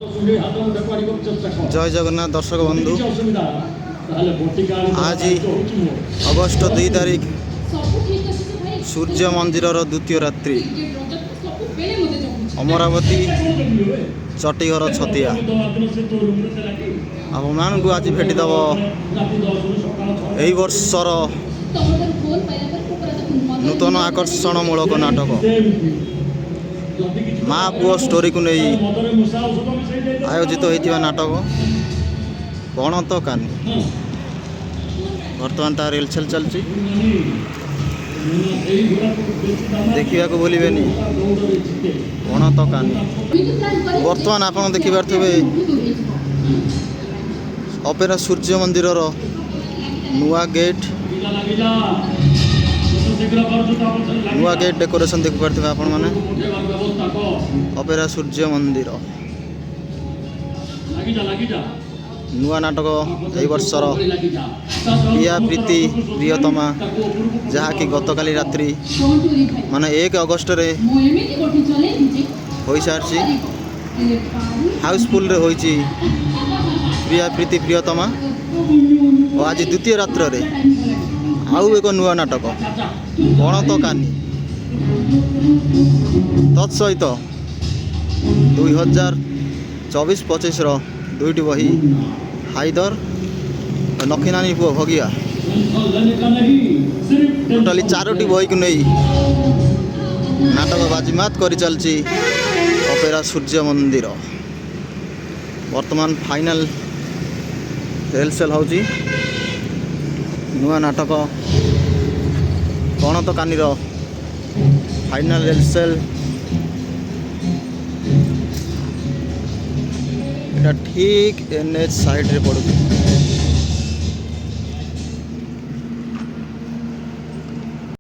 जय जगन्नाथ दर्शक बंधु आज अगस्ट 2 तारिख सूर्य मंदिर द्वितीय रात्रि अमरावती चटीघर छतिया आप आज भेटिदेव यही वर्षर नूतन आकर्षणमूलक नाटक माँ पुओ स्टोरी को नहीं आयोजित होता नाटक गणत कानी बर्तमान तार रिहर्सल चलती देखा भूलें गणत कानी बर्तमान आप देखिपे अपेरा सूर्य मंदिर नुआ गेट डेकोरेशन देखिपे आपण मैंने अपेरा सूर्य मंदिर नुआ नाटक यही वर्षर प्रिया प्रीति प्रियतमा जहाँकि गतकाली रात्रि माने 1 अगस्ट रे हो सारी हाउसफुल रे होइची प्रिया प्रीति प्रियतमा और आज द्वितीय रात्र रे आउ एक नुआ नाटक गणत कानी तत्सहित 2024-25 दुईटी बही हाइदर नखीनानी पुओ भगिया टोटाली 4टी बही को नहीं नाटक बाजीमात कर चलती अपेरा सूर्य मंदिर वर्तमान फाइनल रिहर्सल होची नुआ नाटक गणत कानीर फाइनल रिहर्सल ठीक NH साइड रे पड़ू।